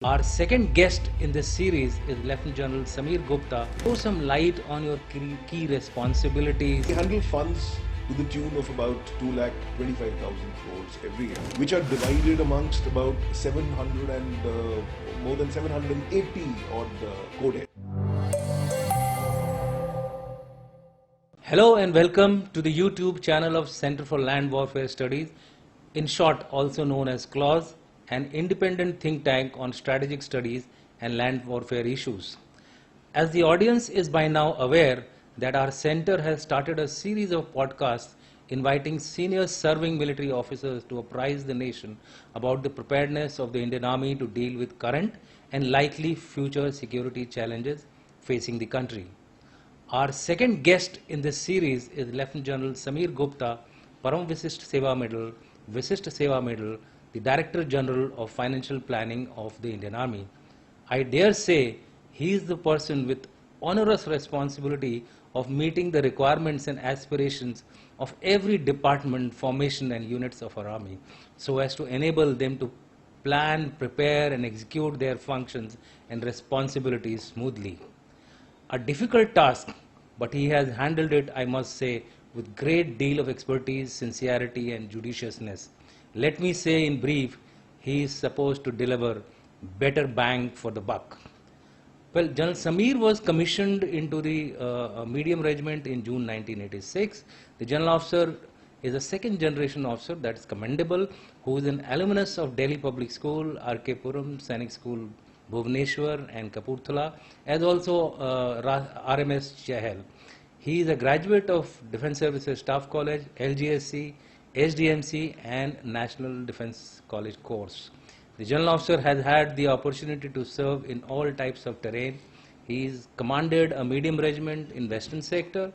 Our second guest in this series is Lieutenant General Samir Gupta. Throw some light on your key responsibilities. We handle funds to the tune of about 2,25,000 crores every year, which are divided amongst about 700 and more than 780 odd code heads. Hello and welcome to the YouTube channel of Center for Land Warfare Studies, in short also known as CLAWS, an independent think tank on strategic studies and land warfare issues. As the audience is by now aware that our center has started a series of podcasts inviting senior serving military officers to apprise the nation about the preparedness of the Indian Army to deal with current and likely future security challenges facing the country. Our second guest in this series is Lieutenant General Samir Gupta, Param Visisht Seva Medal, the Director General of Financial Planning of the Indian Army. I dare say he is the person with onerous responsibility of meeting the requirements and aspirations of every department, formation and units of our army, so as to enable them to plan, prepare and execute their functions and responsibilities smoothly. A difficult task, but he has handled it, I must say, with great deal of expertise, sincerity and judiciousness. Let me say in brief, he is supposed to deliver better bang for the buck. Well, General Samir was commissioned into the medium regiment in June 1986. The general officer is a second generation officer, that is commendable, who is an alumnus of Delhi Public School, R.K. Puram, Sainik School, Bhubaneswar and Kapurthala, as also RMS Chahal. He is a graduate of Defence Services Staff College, LGSC, SDMC and National Defence College course. The general officer has had the opportunity to serve in all types of terrain. He has commanded a medium regiment in Western sector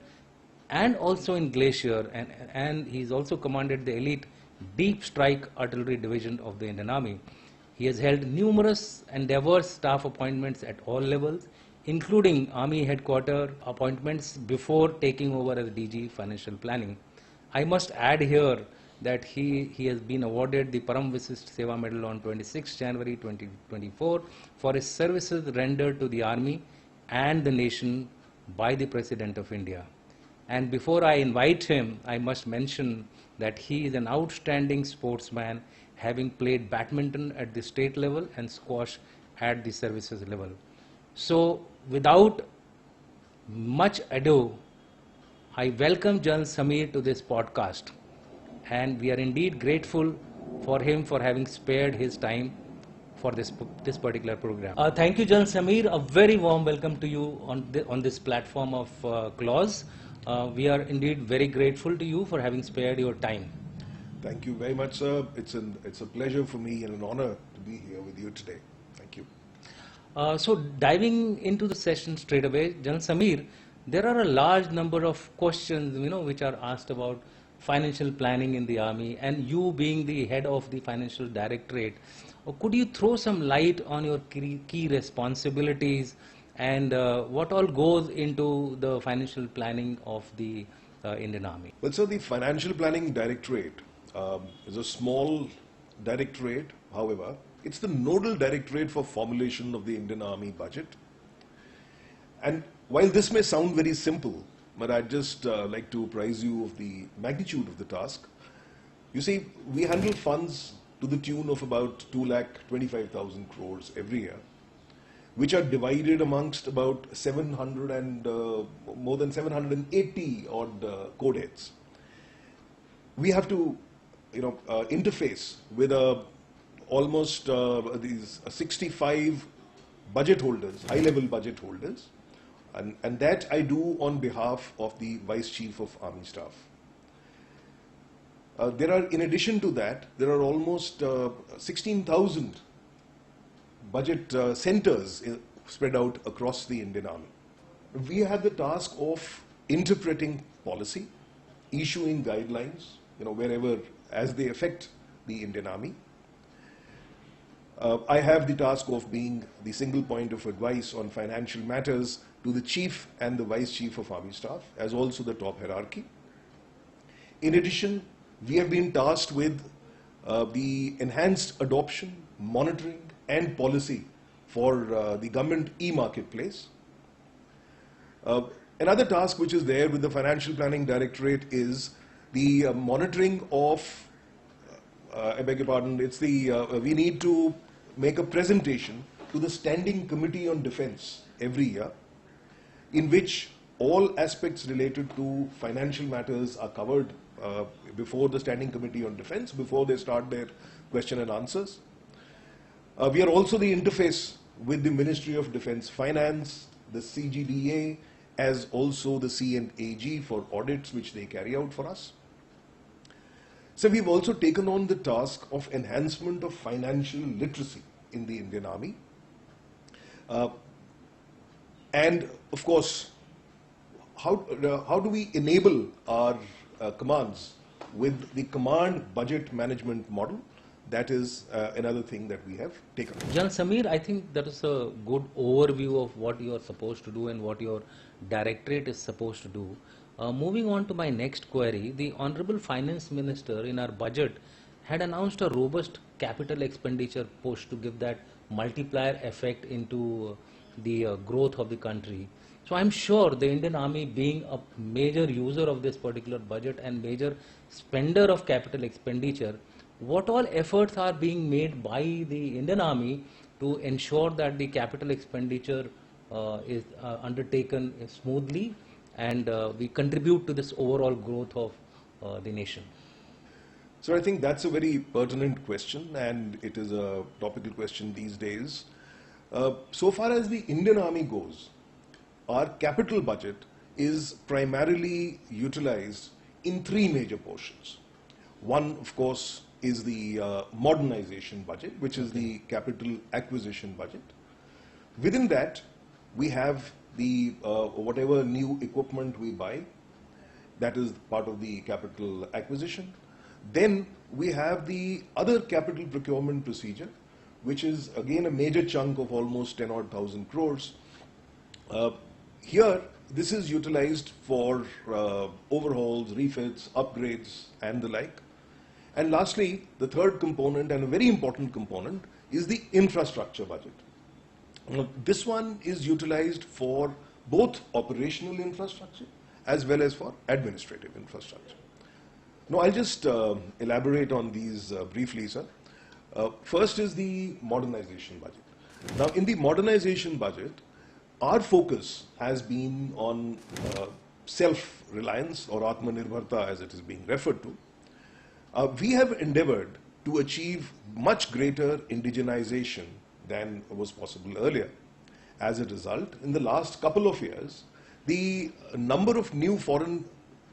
and also in Glacier, and he has also commanded the elite Deep Strike Artillery Division of the Indian Army. He has held numerous and diverse staff appointments at all levels, including Army Headquarters appointments before taking over as DG Financial Planning. I must add here that he has been awarded the Param Visisht Seva Medal on 26 January 2024 for his services rendered to the Army and the nation by the President of India. And before I invite him, I must mention that he is an outstanding sportsman, having played badminton at the state level and squash at the services level. So, without much ado, I welcome General Samir to this podcast, and we are indeed grateful for him for having spared his time for this particular program. Thank you, General Samir. A very warm welcome to you on this platform of CLAWS. We are indeed very grateful to you for having spared your time. Thank you very much, sir. It's a pleasure for me and an honor to be here with you today. Thank you. So diving into the session straight away, General Samir, there are a large number of questions, which are asked about financial planning in the Army, and you being the head of the financial directorate, could you throw some light on your key responsibilities and what all goes into the financial planning of the Indian Army? Well, so the Financial Planning Directorate is a small directorate. However, it's the nodal directorate for formulation of the Indian Army budget. And while this may sound very simple, but I'd just like to apprise you of the magnitude of the task. You see, we handle funds to the tune of about 2,25,000 crores every year, which are divided amongst about 700 and more than 780 odd code heads. We have to, interface with almost these 65 budget holders, high-level budget holders, and that I do on behalf of the Vice Chief of Army Staff. In addition to that, there are almost 16,000 budget centers spread out across the Indian Army. We have the task of interpreting policy, issuing guidelines, wherever as they affect the Indian Army. I have the task of being the single point of advice on financial matters to the Chief and the Vice Chief of Army Staff, as also the top hierarchy. In addition, we have been tasked with the enhanced adoption, monitoring and policy for the government e-marketplace. Another task which is there with the Financial Planning Directorate is the monitoring of, I beg your pardon, it's the, we need to make a presentation to the Standing Committee on Defence every year, in which all aspects related to financial matters are covered before the Standing Committee on Defence, before they start their question and answers. We are also the interface with the Ministry of Defence Finance, the CGDA, as also the C&AG for audits which they carry out for us. So we've also taken on the task of enhancement of financial literacy in the Indian Army. And of course, how do we enable our commands with the command budget management model? That is another thing that we have taken on. Jan Samir, I think that is a good overview of what you are supposed to do and what your directorate is supposed to do. Moving on to my next query, the Honorable Finance Minister in our budget had announced a robust capital expenditure push to give that multiplier effect into the growth of the country. So I'm sure the Indian Army, being a major user of this particular budget and major spender of capital expenditure, what all efforts are being made by the Indian Army to ensure that the capital expenditure is undertaken smoothly and we contribute to this overall growth of the nation? So I think that's a very pertinent question, and it is a topical question these days. So far as the Indian Army goes, our capital budget is primarily utilized in three major portions. One, of course, is the modernization budget, which is the capital acquisition budget. Within that, we have the whatever new equipment we buy, that is part of the capital acquisition. Then we have the other capital procurement procedure, which is again a major chunk of almost 10,000 crores. Here, this is utilized for overhauls, refits, upgrades, and the like. And lastly, the third component, and a very important component, is the infrastructure budget. Now, this one is utilized for both operational infrastructure as well as for administrative infrastructure. Now, I'll just elaborate on these briefly, sir. First is the modernization budget. Now, in the modernization budget, our focus has been on self-reliance, or Atmanirbharta as it is being referred to. We have endeavored to achieve much greater indigenization than was possible earlier. As a result, in the last couple of years, the number of new foreign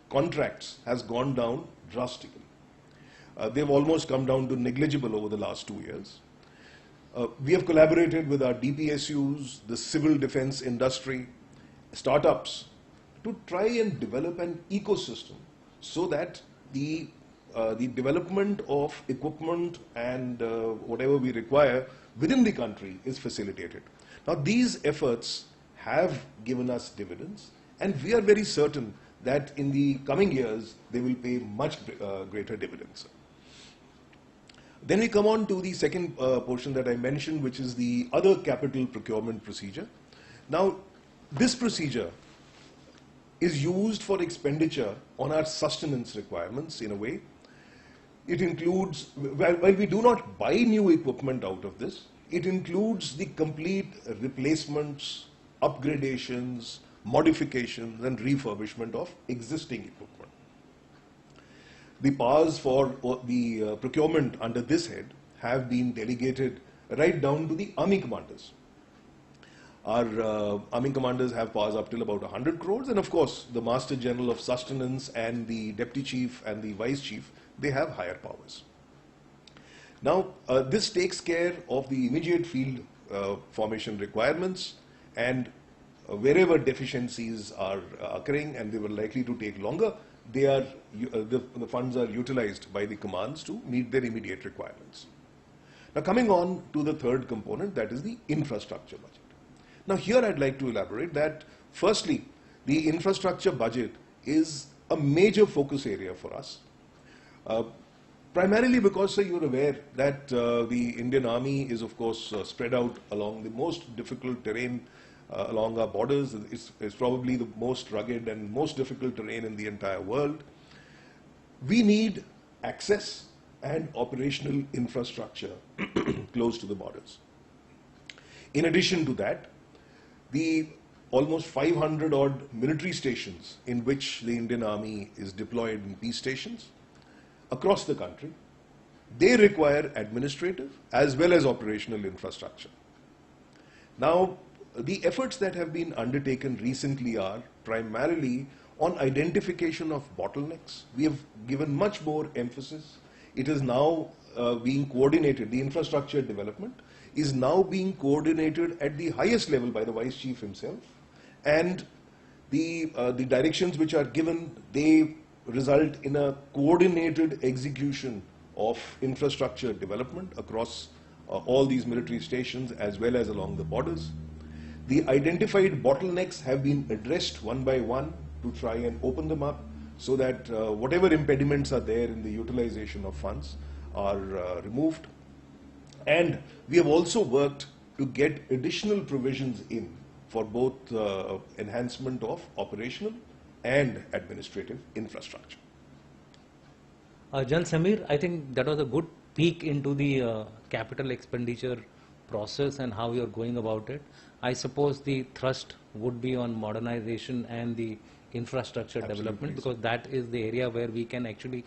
contracts has gone down drastically. They've almost come down to negligible over the last 2 years. We have collaborated with our DPSUs, the civil defense industry, startups, to try and develop an ecosystem so that the development of equipment and whatever we require within the country is facilitated. Now, these efforts have given us dividends, and we are very certain that in the coming years they will pay much greater dividends. Then we come on to the second portion that I mentioned, which is the other capital procurement procedure. Now, this procedure is used for expenditure on our sustenance requirements in a way. It includes, while we do not buy new equipment out of this, it includes the complete replacements, upgradations, modifications, and refurbishment of existing equipment. The powers for the procurement under this head have been delegated right down to the army commanders. Our army commanders have powers up till about 100 crores, and of course the Master General of Sustenance and the Deputy Chief and the Vice Chief, they have higher powers. Now, this takes care of the immediate field formation requirements, and wherever deficiencies are occurring and they were likely to take longer, they are, the funds are utilized by the commands to meet their immediate requirements. Now, coming on to the third component, that is the infrastructure budget. Now, here I'd like to elaborate that, firstly, the infrastructure budget is a major focus area for us. Primarily because, sir, you're aware that the Indian Army is, of course, spread out along the most difficult terrain along our borders. It's probably the most rugged and most difficult terrain in the entire world. We need access and operational infrastructure close to the borders. In addition to that, the almost 500 odd military stations in which the Indian Army is deployed in peace stations across the country, they require administrative as well as operational infrastructure. Now, the efforts that have been undertaken recently are primarily on identification of bottlenecks. We have given much more emphasis. It is now being coordinated. The infrastructure development is now being coordinated at the highest level by the Vice Chief himself. And the directions which are given, they result in a coordinated execution of infrastructure development across all these military stations as well as along the borders. The identified bottlenecks have been addressed one by one to try and open them up so that whatever impediments are there in the utilization of funds are removed. And we have also worked to get additional provisions in for both enhancement of operational and administrative infrastructure. Jan Samir, I think that was a good peek into the capital expenditure process and how you're going about it. I suppose the thrust would be on modernization and the infrastructure development, because that is the area where we can actually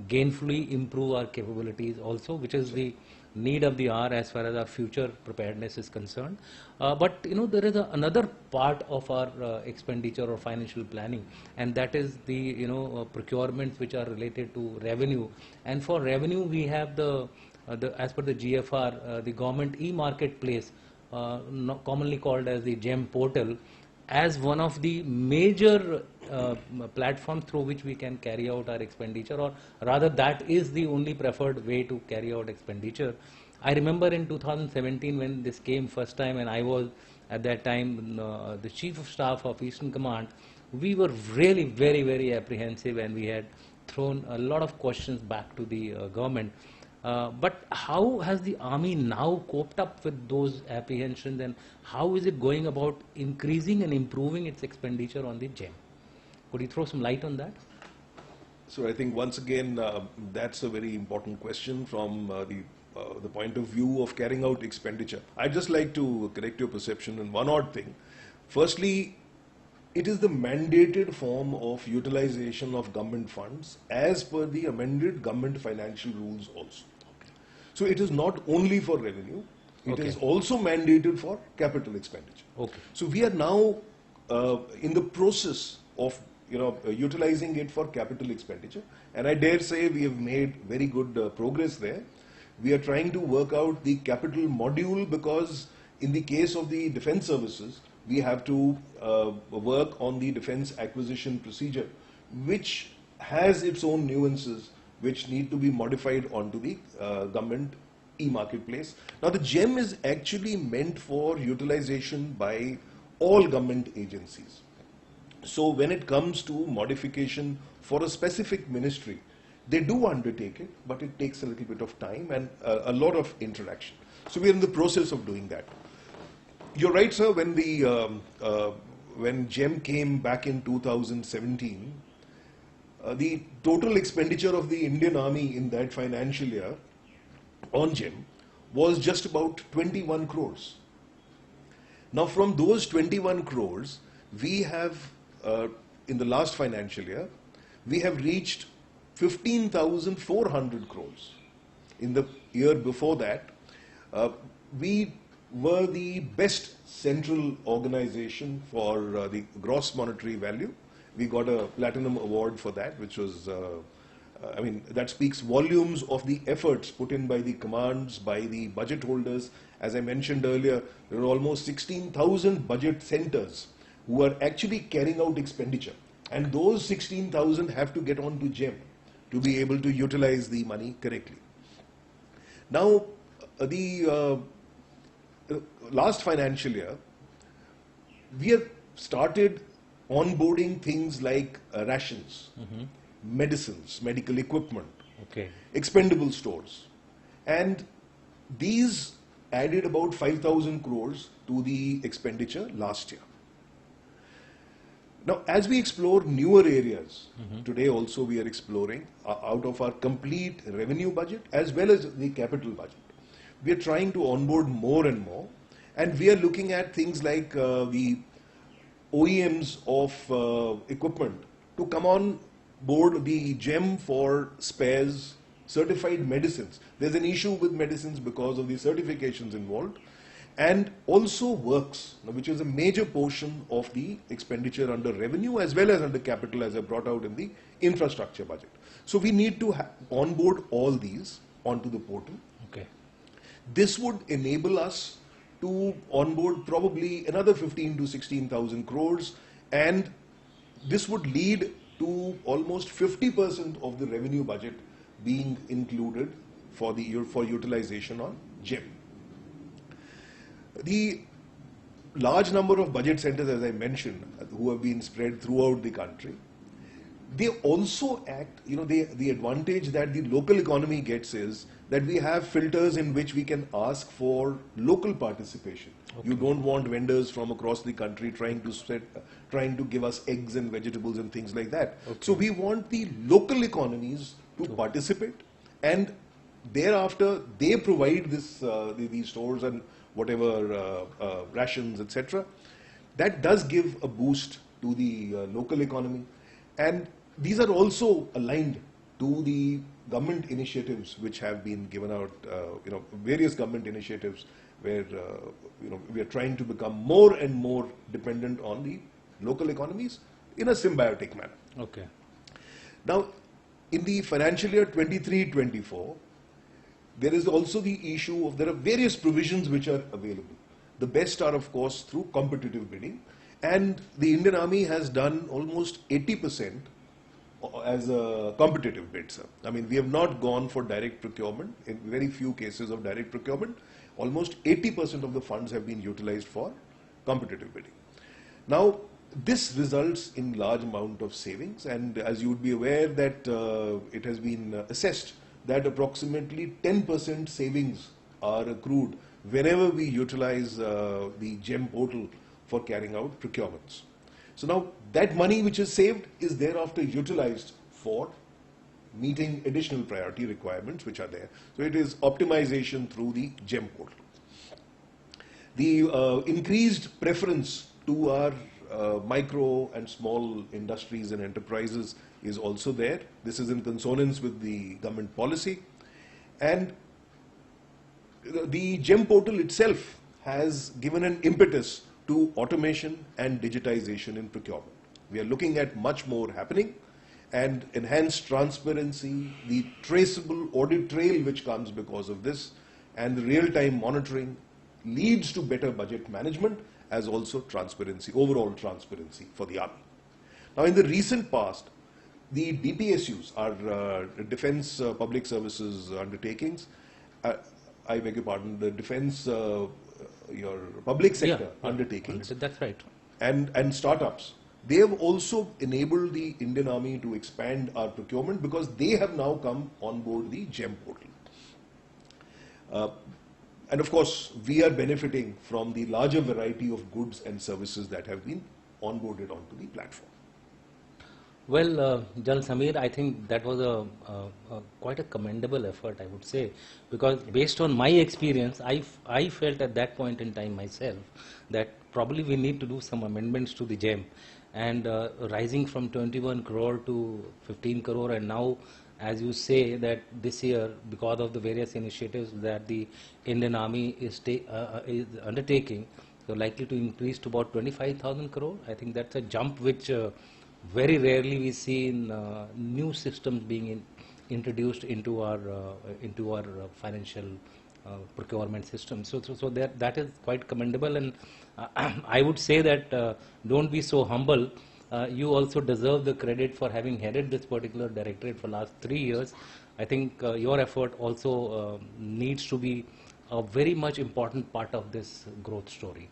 gainfully improve our capabilities also, which is the need of the hour as far as our future preparedness is concerned. But there is another part of our expenditure or financial planning, and that is the procurements which are related to revenue. And for revenue, we have the as per the GFR, the government e-marketplace, commonly called as the GEM portal, as one of the major platforms through which we can carry out our expenditure, or rather that is the only preferred way to carry out expenditure. I remember in 2017 when this came first time, and I was at that time the Chief of Staff of Eastern Command, we were really very, very apprehensive, and we had thrown a lot of questions back to the government. But how has the Army now coped up with those apprehensions, and how is it going about increasing and improving its expenditure on the GEM? Could you throw some light on that? So I think once again, that's a very important question from the point of view of carrying out expenditure. I'd just like to correct your perception in one odd thing. Firstly, it is the mandated form of utilization of government funds as per the amended government financial rules also. So it is not only for revenue, it is also mandated for capital expenditure. So we are now in the process of utilizing it for capital expenditure, and I dare say we have made very good progress there. We are trying to work out the capital module, because in the case of the defense services, we have to work on the defense acquisition procedure, which has its own nuances which need to be modified onto the government e-marketplace. Now, the GEM is actually meant for utilization by all government agencies. So when it comes to modification for a specific ministry, they do undertake it, but it takes a little bit of time and a lot of interaction. So we are in the process of doing that. You're right, sir. When GEM came back in 2017, the total expenditure of the Indian Army in that financial year on GEM was just about 21 crores. Now, from those 21 crores, we have, in the last financial year, we have reached 15,400 crores. In the year before that, we were the best central organization for the gross monetary value. We got a platinum award for that, which was, that speaks volumes of the efforts put in by the commands, by the budget holders. As I mentioned earlier, there are almost 16,000 budget centers who are actually carrying out expenditure. And those 16,000 have to get on to GEM to be able to utilize the money correctly. Now, the last financial year, we have started onboarding things like rations, medicines, medical equipment, Okay. expendable stores. And these added about 5,000 crores to the expenditure last year. Now, as we explore newer areas, today also we are exploring out of our complete revenue budget as well as the capital budget. We are trying to onboard more and more, and we are looking at things like the OEMs of equipment to come on board the GEM for spares, certified medicines. There's an issue with medicines because of the certifications involved, and also works, which is a major portion of the expenditure under revenue as well as under capital, as I brought out in the infrastructure budget. So we need to onboard all these onto the portal. Okay. This would enable us to onboard probably another 15 to 16,000 crores, and this would lead to almost 50% of the revenue budget being included for utilization on GEM. The large number of budget centers, as I mentioned, who have been spread throughout the country, they also act, the advantage that the local economy gets is that we have filters in which we can ask for local participation. Okay. You don't want vendors from across the country trying to give us eggs and vegetables and things like that. Okay. So we want the local economies to participate, and thereafter they provide these stores and whatever rations, etc. That does give a boost to the local economy, and these are also aligned to the government initiatives which have been given out, various government initiatives where we are trying to become more and more dependent on the local economies in a symbiotic manner. Okay. Now, in the financial year 23-24, there is also the issue of there are various provisions which are available. The best are, of course, through competitive bidding, and the Indian Army has done almost 80% as a competitive bid, sir. I mean, we have not gone for direct procurement. In very few cases of direct procurement, almost 80% of the funds have been utilized for competitive bidding. Now, this results in large amount of savings, and as you would be aware that it has been assessed that approximately 10% savings are accrued whenever we utilize the GEM portal for carrying out procurements. So now that money which is saved is thereafter utilized for meeting additional priority requirements which are there. So it is optimization through the GEM portal. The increased preference to our micro and small industries and enterprises is also there. This is in consonance with the government policy, and the GEM portal itself has given an impetus to automation and digitization in procurement. We are looking at much more happening, and enhanced transparency, the traceable audit trail which comes because of this, and the real-time monitoring leads to better budget management as also transparency, overall transparency for the Army. Now, in the recent past, the DPSUs, our Defence Public Services Undertakings, I beg your pardon, the Defence your public sector undertakings. That's right. And startups, they have also enabled the Indian Army to expand our procurement because they have now come on board the GEM portal. And of course, we are benefiting from the larger variety of goods and services that have been onboarded onto the platform. Well, Jal Samir, I think that was quite a commendable effort, I would say, because based on my experience, I felt at that point in time myself that probably we need to do some amendments to the GEM, and rising from 21 crore to 15 crore, and now, as you say, that this year, because of the various initiatives that the Indian Army is undertaking, so likely to increase to about 25,000 crore. I think that's a jump which very rarely we see in new systems being introduced into our financial procurement system. So that is quite commendable, and I would say that don't be so humble. You also deserve the credit for having headed this particular directorate for last 3 years. I think your effort also needs to be a very much important part of this growth story.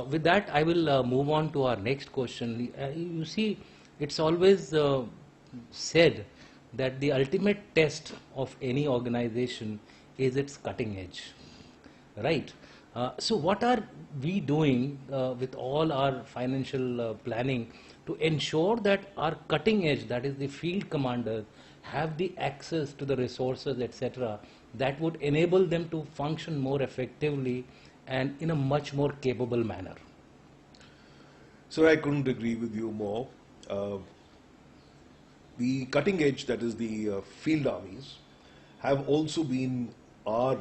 With that, I will move on to our next question. You see, it's always said that the ultimate test of any organization is its cutting edge, right? So what are we doing with all our financial planning to ensure that our cutting edge, that is the field commanders, have the access to the resources, etc., that would enable them to function more effectively and in a much more capable manner? So I couldn't agree with you more. The cutting edge, that is the field armies, have also been our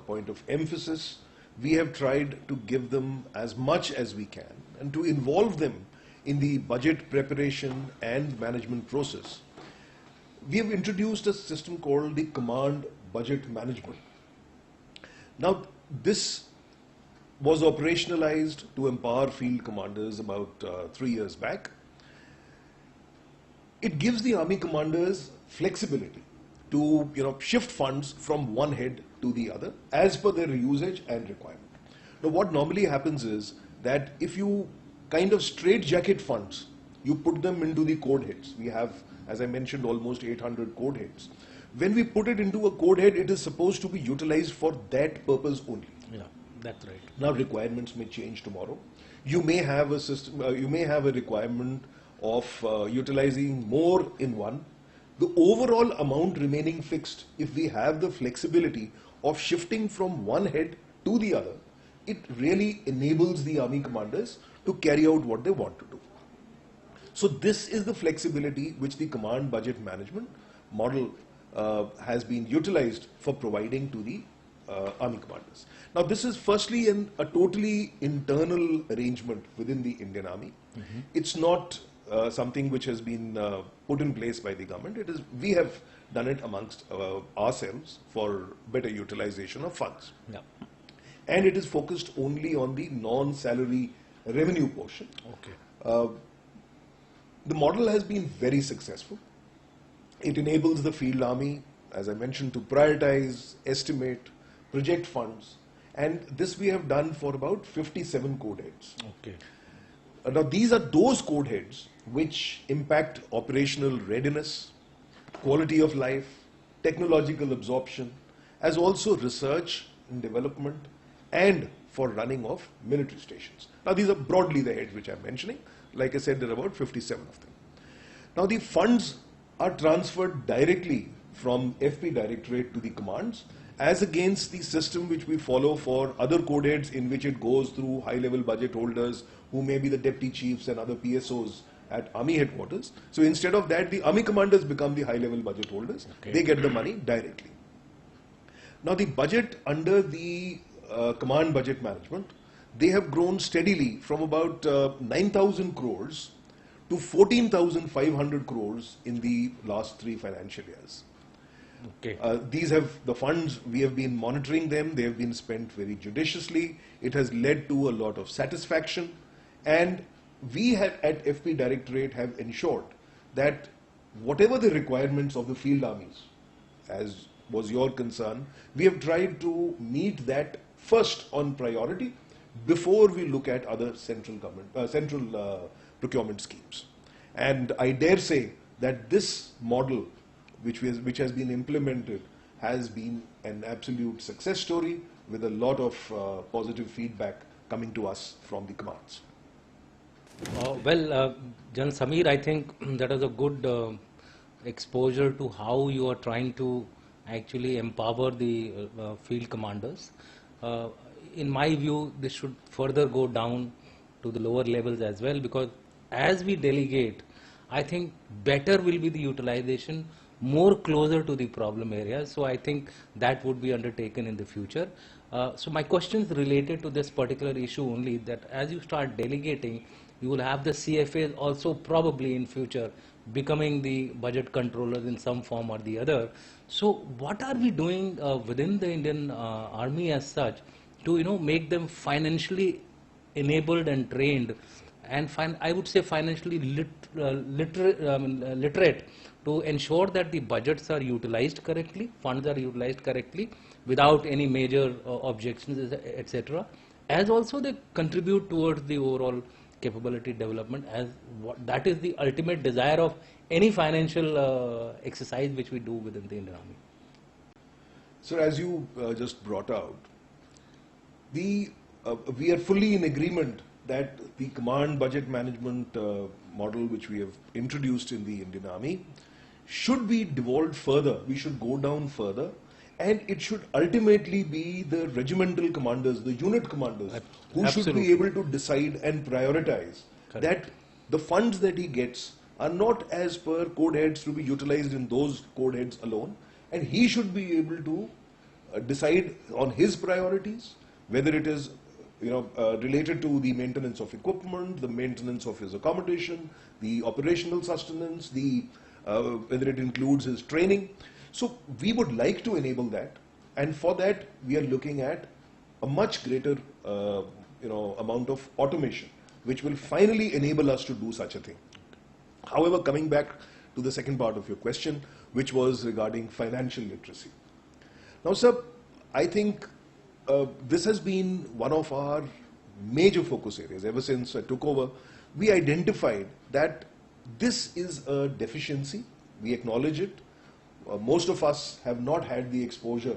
point of emphasis. We have tried to give them as much as we can and to involve them in the budget preparation and management process. We have introduced a system called the command budget management. Now, this was operationalized to empower field commanders about 3 years back. It gives the army commanders flexibility to shift funds from one head to the other as per their usage and requirement. Now, what normally happens is that if you kind of straitjacket funds, you put them into the code heads. We have, as I mentioned, almost 800 code heads. When we put it into a code head, it is supposed to be utilized for that purpose only. Yeah, that's right. Now requirements may change tomorrow. You may have a system. You may have a requirement of utilizing more in one. The overall amount remaining fixed, if we have the flexibility of shifting from one head to the other, it really enables the army commanders to carry out what they want to do. So this is the flexibility which the command budget management model has been utilized for providing to the army commanders. Now this is firstly a totally internal arrangement within the Indian Army. It's not something which has been put in place by the government. It is, we have done it amongst ourselves for better utilization of funds. Yeah. And it is focused only on the non-salary revenue portion. Okay. The model has been very successful. It enables the field army, as I mentioned, to prioritize, estimate, project funds, and this we have done for about 57 code heads. Okay. Now these are those code heads which impact operational readiness, quality of life, technological absorption, as also research and development, and for running of military stations. Now these are broadly the heads which I'm mentioning. Like I said, there are about 57 of them. Now the funds are transferred directly from FP directorate to the commands, as against the system which we follow for other code heads, in which it goes through high-level budget holders who may be the deputy chiefs and other PSOs at army headquarters. So instead of that, the army commanders become the high-level budget holders. Okay. They get the money directly. Now the budget under the command budget management, they have grown steadily from about 9,000 crores to 14,500 crores in the last 3 financial years. Okay. These have the funds, we have been monitoring them, they have been spent very judiciously. It has led to a lot of satisfaction, and we have at FP Directorate have ensured that whatever the requirements of the field armies, as was your concern, we have tried to meet that first on priority before we look at other central government, procurement schemes. And I dare say that this model which has been implemented has been an absolute success story, with a lot of positive feedback coming to us from the commands. Jan Samir, I think that was a good exposure to how you are trying to actually empower the field commanders. In my view, this should further go down to the lower levels as well, because as we delegate, I think better will be the utilization, more closer to the problem areas. So I think that would be undertaken in the future. So my question is related to this particular issue only, that as you start delegating, you will have the CFAs also probably in future becoming the budget controllers in some form or the other. So what are we doing within the Indian Army as such to make them financially enabled and trained, and I would say financially literate, to ensure that the budgets are utilized correctly, funds are utilized correctly without any major objections, etc., as also they contribute towards the overall capability development, as that is the ultimate desire of any financial exercise which we do within the Indian Army. So as you just brought out, we are fully in agreement that the command budget management model which we have introduced in the Indian Army should be devolved further. We should go down further, and it should ultimately be the regimental commanders, the unit commanders, who should be able to decide and prioritize that the funds that he gets are not as per code heads to be utilized in those code heads alone, and he should be able to decide on his priorities, whether it is related to the maintenance of equipment, the maintenance of his accommodation, the operational sustenance, whether it includes his training. So we would like to enable that, and for that we are looking at a much greater amount of automation, which will finally enable us to do such a thing. However, coming back to the second part of your question, which was regarding financial literacy. Now, sir, I think this has been one of our major focus areas. Ever since I took over, we identified that this is a deficiency. We acknowledge it. Most of us have not had the exposure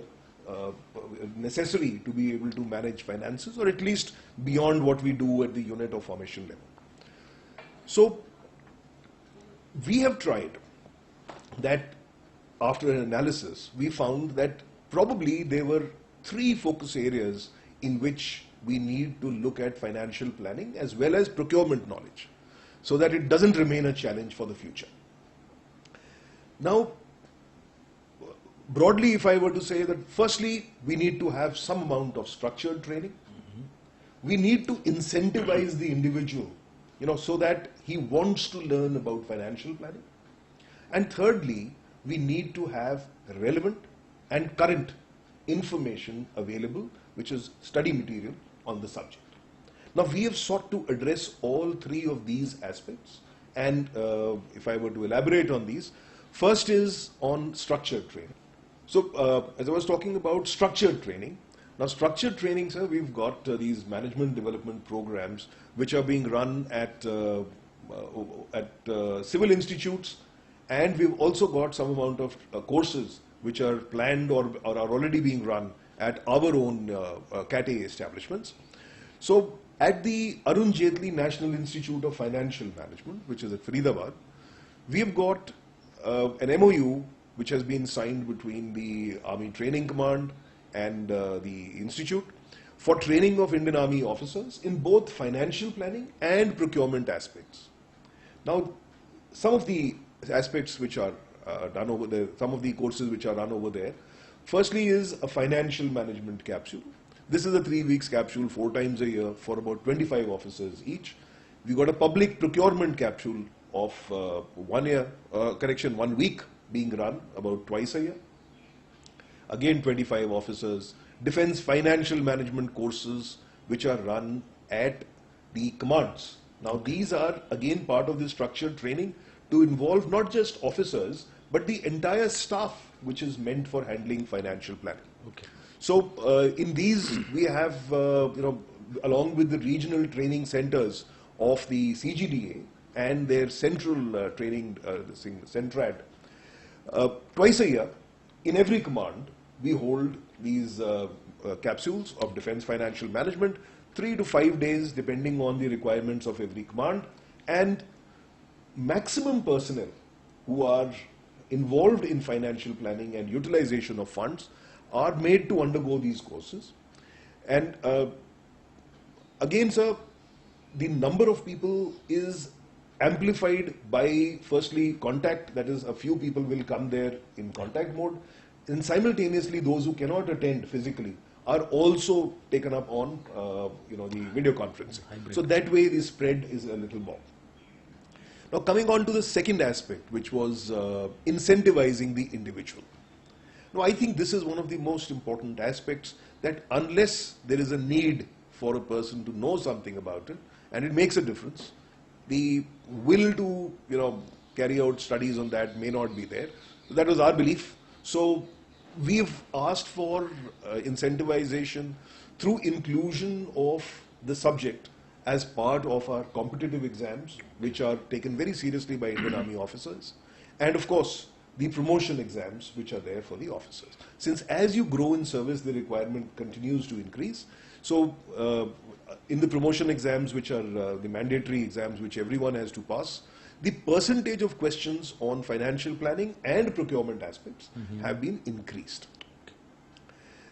necessary to be able to manage finances, or at least beyond what we do at the unit or formation level. So we have tried that. After an analysis, we found that probably there were 3 focus areas in which we need to look at financial planning as well as procurement knowledge, so that it doesn't remain a challenge for the future. Now, broadly, if I were to say that, firstly, we need to have some amount of structured training. We need to incentivize the individual, so that he wants to learn about financial planning. And thirdly, we need to have relevant and current information available, which is study material on the subject. Now, we have sought to address all 3 of these aspects, and if I were to elaborate on these, first is on structured training. So, as I was talking about structured training, now structured training, sir, we've got these management development programs which are being run at civil institutes, and we've also got some amount of courses which are planned or are already being run at our own Cat A establishments. So at the Arun Jaitley National Institute of Financial Management, which is at Faridabad, we have got an MOU which has been signed between the Army Training Command and the Institute for training of Indian Army officers in both financial planning and procurement aspects. Now, some of the aspects which are done over there, some of the courses which are run over there, firstly is a financial management capsule. This is a 3 weeks capsule, 4 times a year for about 25 officers each. We got a public procurement capsule of 1 week being run about twice a year. Again, 25 officers. Defense financial management courses which are run at the commands. Now, these are again part of the structured training to involve not just officers, but the entire staff which is meant for handling financial planning. Okay. So in these we have, along with the regional training centers of the CGDA and their central training, Centrad, twice a year in every command we hold these capsules of defense financial management, 3 to 5 days depending on the requirements of every command, and maximum personnel who are involved in financial planning and utilization of funds are made to undergo these courses. And again, sir, the number of people is amplified by, firstly, contact, that is, a few people will come there in contact mode, and simultaneously those who cannot attend physically are also taken up on the video conferencing. So that way the spread is a little more. Now, coming on to the second aspect, which was incentivizing the individual. Now, I think this is one of the most important aspects, that unless there is a need for a person to know something about it, and it makes a difference, the will to carry out studies on that may not be there. So that was our belief. So we've asked for incentivization through inclusion of the subject as part of our competitive exams, which are taken very seriously by Indian Army officers, and of course, the promotion exams, which are there for the officers. Since as you grow in service, the requirement continues to increase. So, in the promotion exams, which are the mandatory exams which everyone has to pass, the percentage of questions on financial planning and procurement aspects have been increased.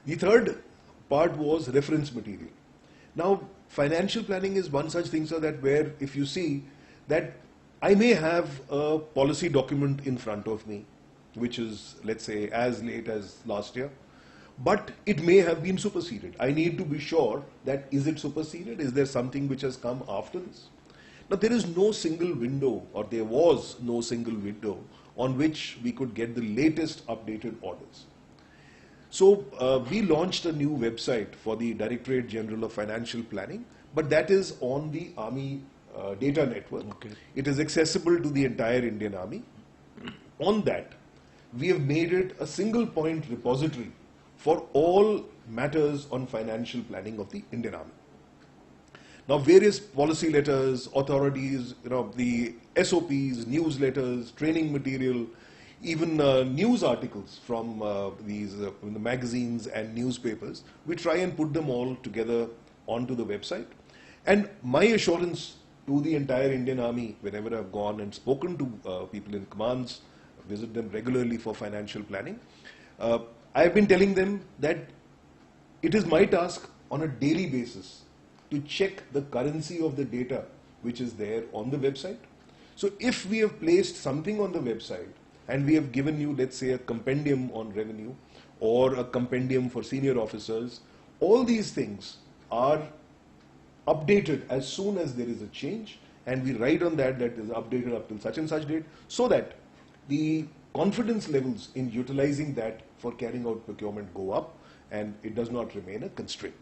The third part was reference material. Now, financial planning is one such thing, sir, that where if you see that I may have a policy document in front of me, which is, let's say, as late as last year, but it may have been superseded. I need to be sure that is it superseded? Is there something which has come after this? Now, there is no single window, or there was no single window on which we could get the latest updated orders. So, we launched a new website for the Directorate General of Financial Planning, but that is on the Army data network. Okay. It is accessible to the entire Indian Army. On that, we have made it a single point repository for all matters on financial planning of the Indian Army. Now, various policy letters, authorities, the SOPs, newsletters, training material, even news articles from the magazines and newspapers, we try and put them all together onto the website. And my assurance to the entire Indian Army, whenever I've gone and spoken to people in commands, visit them regularly for financial planning, I've been telling them that it is my task on a daily basis to check the currency of the data which is there on the website. So if we have placed something on the website and we have given you, let's say, a compendium on revenue or a compendium for senior officers, all these things are updated as soon as there is a change, and we write on that is updated up till such and such date, so that the confidence levels in utilizing that for carrying out procurement go up and it does not remain a constraint.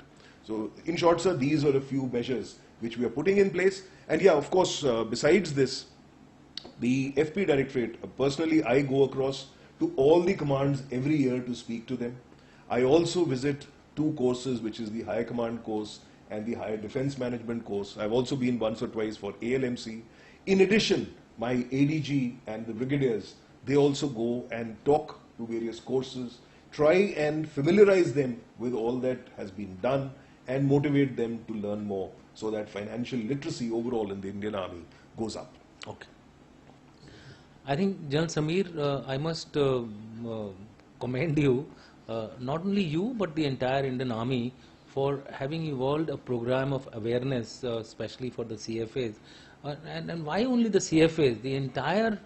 So in short, sir, these are a few measures which we are putting in place. And yeah, of course, besides this, the FP Directorate, personally I go across to all the commands every year to speak to them. I also visit 2 courses, which is the Higher Command course and the Higher Defense Management course. I've also been once or twice for ALMC. In addition, my ADG and the brigadiers, they also go and talk to various courses, try and familiarize them with all that has been done and motivate them to learn more, so that financial literacy overall in the Indian Army goes up. Okay. I think, General Samir, I must commend you, not only you but the entire Indian Army, for having evolved a program of awareness, especially for the CFAs. And why only the CFAs? The entire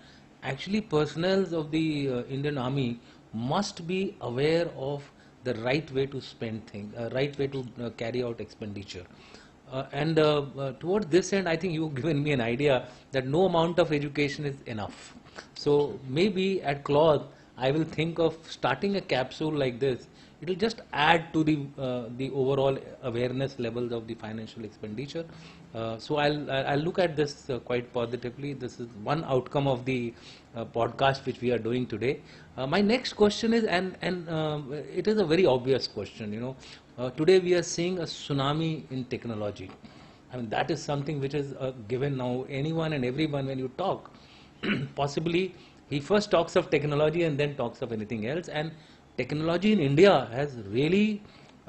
actually personnel of the Indian Army must be aware of the right way to spend things, right way to carry out expenditure. And towards this end, I think you've given me an idea that no amount of education is enough. So maybe at Cloth, I will think of starting a capsule like this. It will just add to the overall awareness levels of the financial expenditure. So I'll look at this quite positively. This is one outcome of the podcast which we are doing today. My next question is, and it is a very obvious question. Today we are seeing a tsunami in technology. I mean, that is something which is given now. Anyone and everyone, when you talk, possibly he first talks of technology and then talks of anything else. And technology in India has really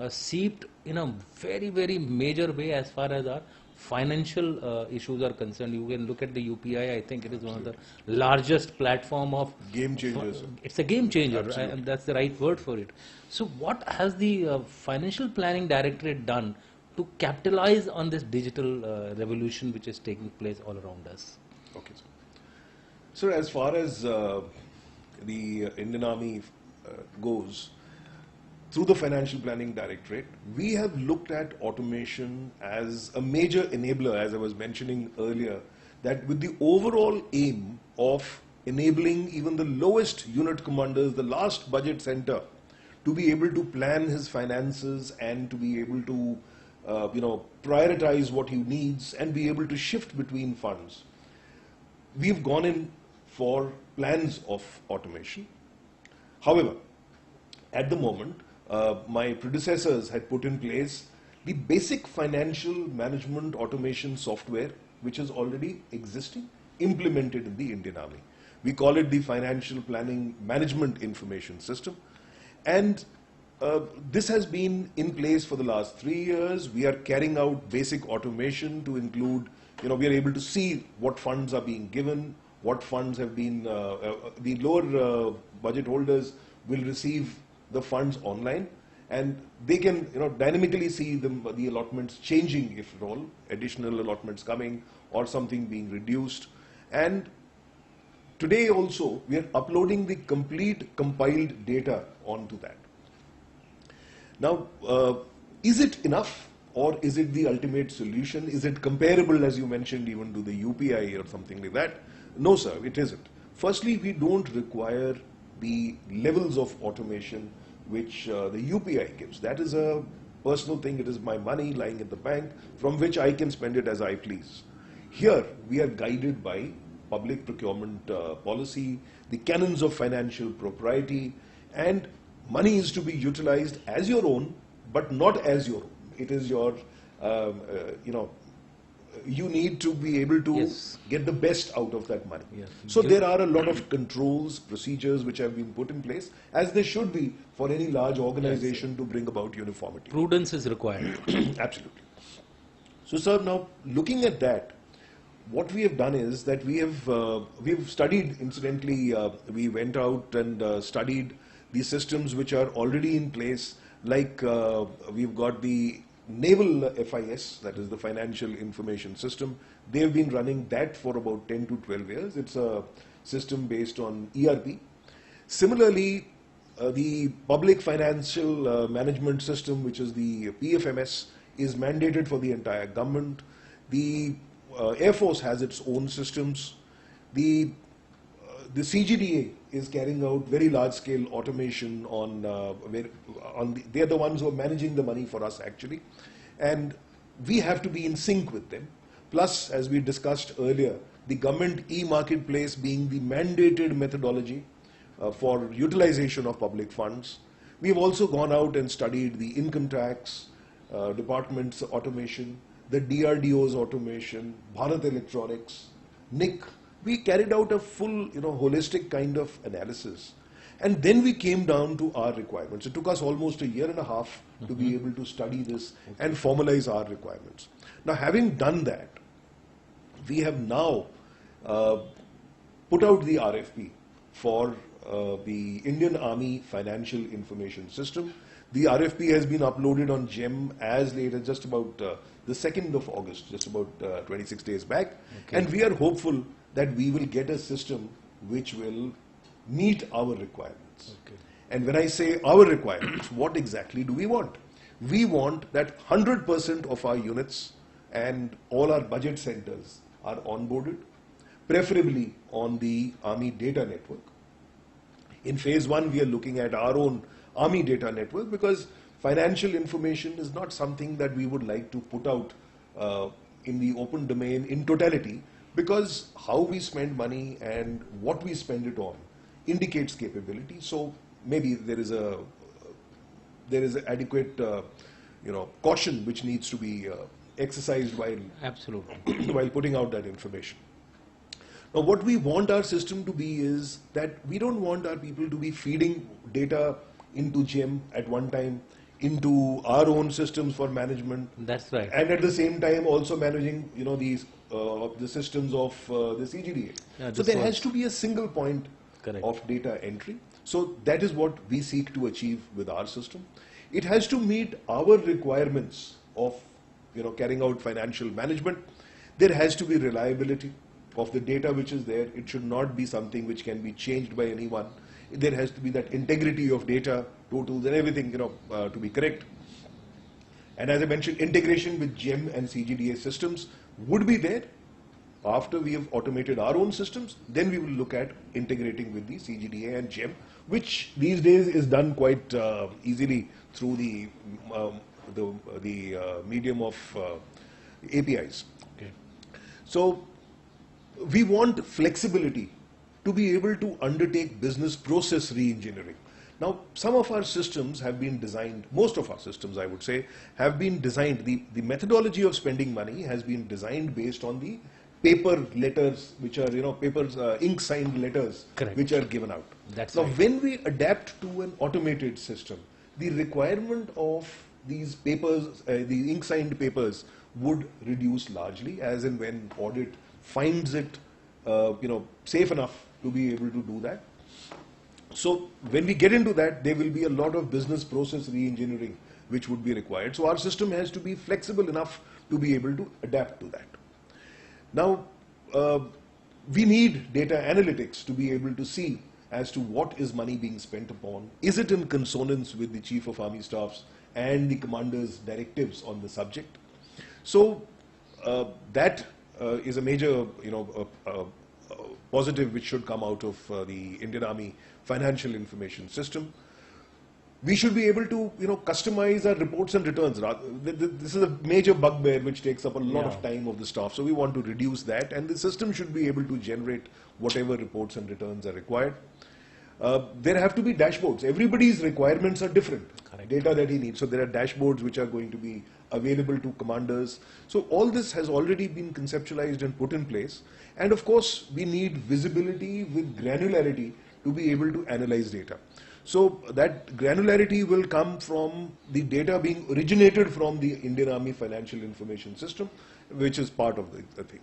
seeped in a very, very major way as far as our financial issues are concerned. You can look at the UPI. I think it is one of the largest platform of Game changers. It's a game changer, Absolutely. and that's the right word for it. So what has the Financial Planning Directorate done to capitalize on this digital revolution which is taking place all around us? Okay, sir. So as far as the Indian Army goes, through the Financial Planning Directorate, we have looked at automation as a major enabler, as I was mentioning earlier, that with the overall aim of enabling even the lowest unit commanders, the last budget center, to be able to plan his finances and to be able to prioritize what he needs and be able to shift between funds. We've gone in for plans of automation. However, at the moment, my predecessors had put in place the basic financial management automation software which is already existing, implemented in the Indian Army. We call it the Financial Planning Management Information System. And this has been in place for the last 3 years. We are carrying out basic automation to include, we are able to see what funds are being given, what funds have been, the lower budget holders will receive the funds online, and they can dynamically see the allotments changing, if at all, additional allotments coming or something being reduced. And today also we are uploading the complete compiled data onto that. Now, is it enough, or is it the ultimate solution? Is it comparable, as you mentioned, even to the UPI or something like that? No, sir, it isn't. Firstly, we don't require the levels of automation which the UPI gives. That is a personal thing. It is my money lying at the bank from which I can spend it as I please. Here, we are guided by public procurement policy, the canons of financial propriety, and money is to be utilized as your own, but not as your own. It is your, you need to be able to get the best out of that money. Yes. So there are a lot of controls, procedures which have been put in place, as there should be for any large organization to bring about uniformity. Prudence is required. Absolutely. So, sir, now looking at that, what we have done is that we have studied, incidentally, we went out and studied the systems which are already in place, like we've got the Naval FIS, that is the Financial Information System. They've been running that for about 10 to 12 years. It's a system based on ERP. Similarly, the Public Financial Management System, which is the PFMS, is mandated for the entire government. The Air Force has its own systems. The CGDA is carrying out very large-scale automation they are the ones who are managing the money for us, actually. And we have to be in sync with them. Plus, as we discussed earlier, the government e-marketplace being the mandated methodology for utilization of public funds. We have also gone out and studied the income tax department's automation, the DRDO's automation, Bharat Electronics, NIC. We carried out a full, holistic kind of analysis. And then we came down to our requirements. It took us almost a year and a half to be able to study this and formalize our requirements. Now, having done that, we have now put out the RFP for the Indian Army Financial Information System. The RFP has been uploaded on GEM as late as just about the 2nd of August, just about 26 days back. Okay. And we are hopeful that we will get a system which will meet our requirements. Okay. And when I say our requirements, what exactly do we want? We want that 100% of our units and all our budget centers are onboarded, preferably on the Army data network. In phase 1, we are looking at our own Army data network, because financial information is not something that we would like to put out in the open domain in totality, because how we spend money and what we spend it on indicates capability. So maybe there is adequate caution which needs to be exercised while while putting out that information. Now, what we want our system to be is that we don't want our people to be feeding data into GEM at one time, into our own systems for management. That's right. And at the same time also managing, these the systems of the CGDA. Yeah, so there has to be a single point of data entry. So that is what we seek to achieve with our system. It has to meet our requirements of carrying out financial management. There has to be reliability of the data which is there. It should not be something which can be changed by anyone. There has to be that integrity of data, totals and everything to be correct. And as I mentioned, integration with GEM and CGDA systems would be there. After we have automated our own systems, then we will look at integrating with the CGDA and GEM, which these days is done quite easily through the medium of APIs. Okay. So we want flexibility to be able to undertake business process re-engineering. Now, some of our systems have been designed, most of our systems, I would say, have been designed, the methodology of spending money has been designed based on the paper letters, which are, papers, ink signed letters, Correct. which are given out. That's now, right. when we adapt to an automated system, the requirement of these papers, the ink signed papers, would reduce largely, as in when audit finds it, safe enough to be able to do that. So when we get into that, there will be a lot of business process re-engineering which would be required. So our system has to be flexible enough to be able to adapt to that. Now, we need data analytics to be able to see as to what is money being spent upon. Is it in consonance with the Chief of Army Staff's and the Commander's directives on the subject? So that is a major, positive which should come out of the Indian Army financial information system. We should be able to, customize our reports and returns. This is a major bugbear which takes up a lot of time of the staff. So we want to reduce that, and the system should be able to generate whatever reports and returns are required. There have to be dashboards. Everybody's requirements are different. Correct. Data that he needs. So there are dashboards which are going to be available to commanders. So all this has already been conceptualized and put in place. And of course, we need visibility with granularity to be able to analyze data. So that granularity will come from the data being originated from the Indian Army Financial Information System, which is part of the thing.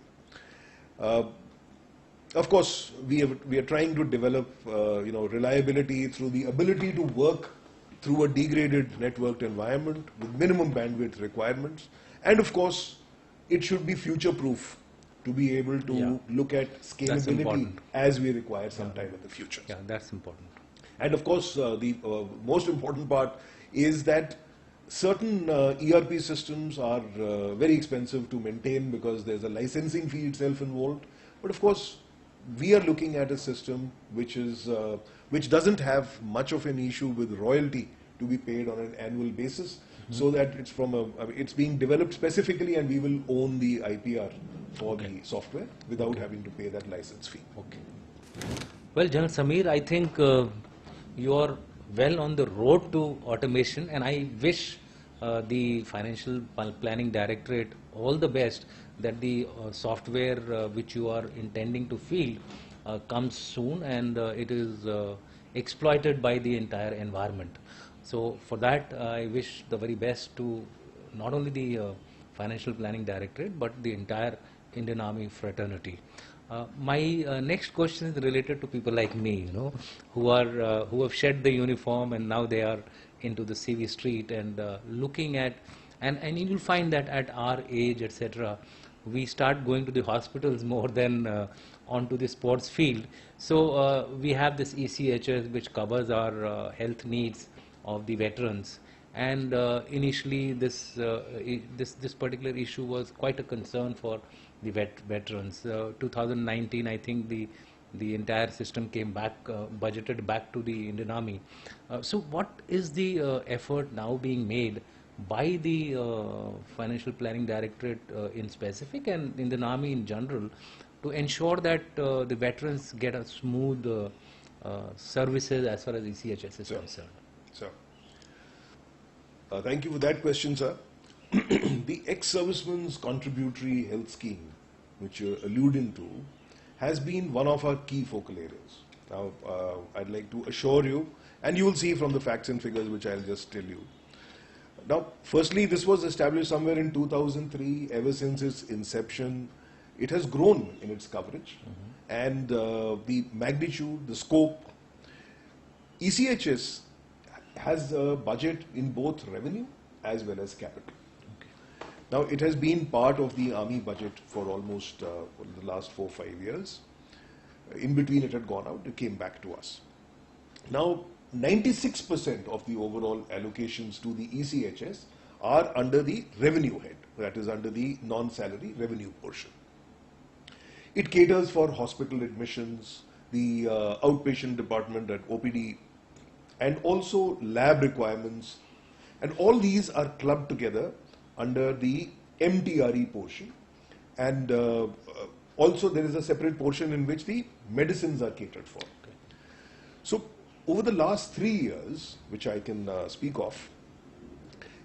Of course, we are trying to develop reliability through the ability to work through a degraded networked environment with minimum bandwidth requirements. And of course, it should be future-proof to be able to look at scalability as we require sometime in the future. Yeah, that's important. And of course, the most important part is that certain ERP systems are very expensive to maintain because there's a licensing fee itself involved. But of course, we are looking at a system which doesn't have much of an issue with royalty to be paid on an annual basis, so that it's being developed specifically, and we will own the IPR for the software without having to pay that license fee. Okay. Well, General Samir, I think you are well on the road to automation, and I wish the Financial Planning Directorate all the best, that the software which you are intending to field comes soon, and it is exploited by the entire environment. So for that, I wish the very best to not only the Financial Planning Directorate, but the entire Indian Army fraternity. My next question is related to people like me, who have shed the uniform and now they are into the CV street and looking at, and you'll find that at our age, etc., we start going to the hospitals more than onto the sports field. So we have this ECHS which covers our health needs of the veterans. And initially, this particular issue was quite a concern for the veterans. 2019, I think the entire system came back, budgeted back to the Indian Army. So, what is the effort now being made by the Financial Planning Directorate in specific and Indian Army in general to ensure that the veterans get a smooth services as far as ECHS is concerned? So, thank you for that question, sir. The ex-servicemen's contributory health scheme, which you're alluding to, has been one of our key focal areas. Now, I'd like to assure you, and you will see from the facts and figures which I'll just tell you. Now, firstly, this was established somewhere in 2003. Ever since its inception, it has grown in its coverage and the magnitude, the scope. ECHS has a budget in both revenue as well as capital. Okay. Now, it has been part of the Army budget for almost the last 4 or 5 years. In between, it had gone out, it came back to us. Now, 96% of the overall allocations to the ECHS are under the revenue head, that is under the non-salary revenue portion. It caters for hospital admissions, the outpatient department at OPD, and also lab requirements, and all these are clubbed together under the MTRE portion, and also there is a separate portion in which the medicines are catered for. Okay. So over the last 3 years, which I can speak of,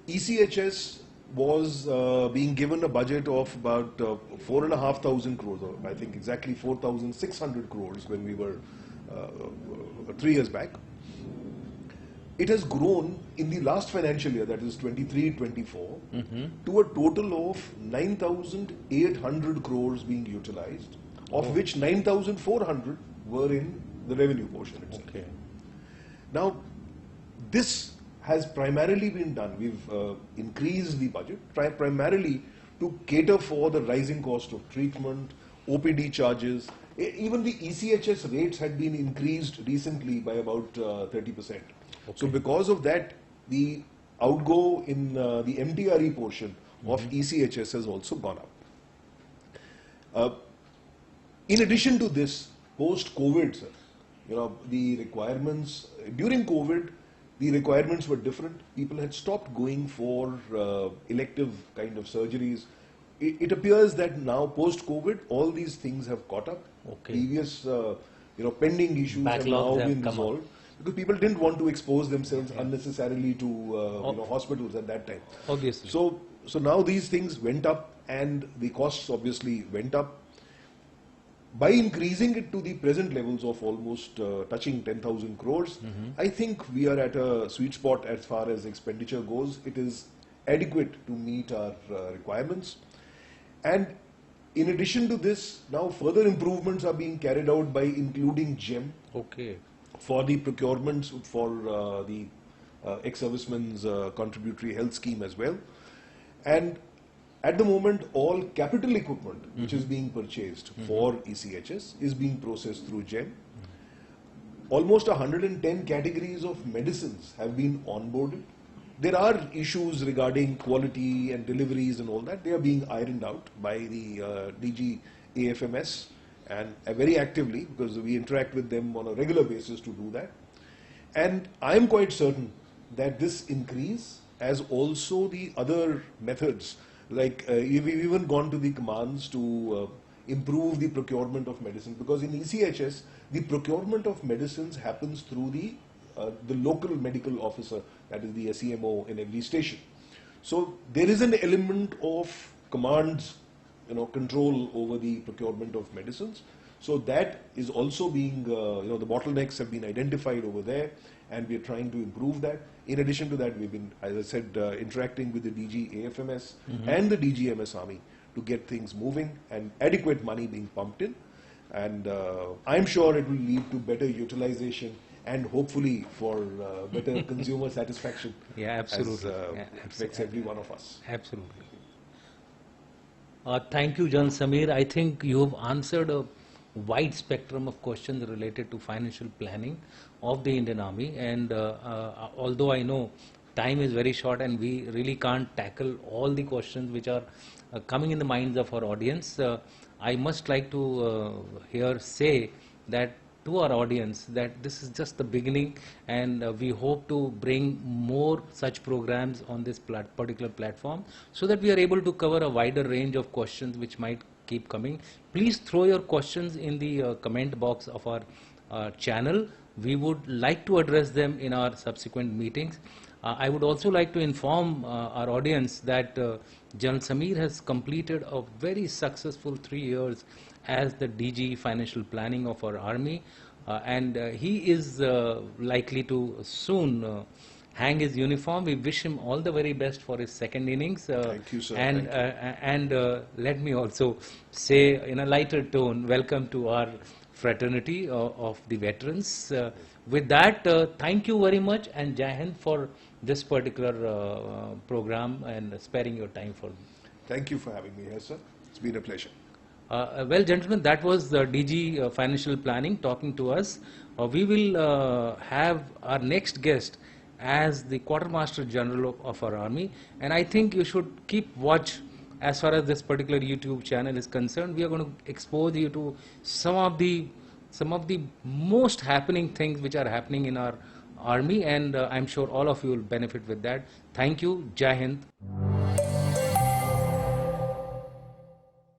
ECHS was being given a budget of about 4,500 crores, or I think exactly 4,600 crores when we were 3 years back. It has grown in the last financial year, that is 23-24, to a total of 9,800 crores being utilized, of which 9,400 were in the revenue portion itself. Okay. Now, this has primarily been done. We've increased the budget primarily to cater for the rising cost of treatment, OPD charges. Even the ECHS rates had been increased recently by about 30%. So because of that, the outgo in the MTRE portion of ECHS has also gone up. In addition to this, post-COVID, sir, the requirements during COVID, the requirements were different. People had stopped going for elective kind of surgeries. It appears that now post-COVID, all these things have caught up. Previous, pending issues have now been resolved because people didn't want to expose themselves unnecessarily to hospitals at that time. Obviously. So now these things went up, and the costs obviously went up. By increasing it to the present levels of almost touching 10,000 crores, I think we are at a sweet spot as far as expenditure goes. It is adequate to meet our requirements. And in addition to this, now further improvements are being carried out by including GEM for the procurements for the ex-servicemen's contributory health scheme as well. And at the moment, all capital equipment which is being purchased for ECHS is being processed through GEM. Almost 110 categories of medicines have been onboarded. There are issues regarding quality and deliveries and all that. They are being ironed out by the DG AFMS, and very actively, because we interact with them on a regular basis to do that. And I am quite certain that this increase, as also the other methods, like we've even gone to the commands to improve the procurement of medicine, because in ECHS the procurement of medicines happens through the local medical officer, that is the SEMO in every station. So there is an element of commands, control over the procurement of medicines. So that is also being, the bottlenecks have been identified over there, and we are trying to improve that. In addition to that, we've been, as I said, interacting with the DG AFMS and the DG MS Army to get things moving and adequate money being pumped in. And I'm sure it will lead to better utilization and hopefully for better consumer satisfaction. Yeah, absolutely. As affects every one of us. Absolutely. Thank you, John Samir. I think you have answered a wide spectrum of questions related to financial planning of the Indian Army, and although I know time is very short and we really can't tackle all the questions which are coming in the minds of our audience, I must like to here say that to our audience that this is just the beginning, and we hope to bring more such programs on this particular platform so that we are able to cover a wider range of questions which might keep coming. Please throw your questions in the comment box of our channel. We would like to address them in our subsequent meetings. I would also like to inform our audience that General Samir has completed a very successful 3 years as the DG Financial Planning of our Army, and he is likely to soon hang his uniform. We wish him all the very best for his second innings. Thank you, sir. And let me also say in a lighter tone, welcome to our fraternity of the veterans. With that, thank you very much, and Jai Hind for this particular program and sparing your time for me. Thank you for having me here, sir. It's been a pleasure. Well, gentlemen, that was the DG Financial Planning talking to us. We will have our next guest as the Quartermaster General of our Army, and I think you should keep watch as far as this particular YouTube channel is concerned. We are going to expose you to some of the most happening things which are happening in our Army, and I'm sure all of you will benefit with that. Thank you. Jai Hind.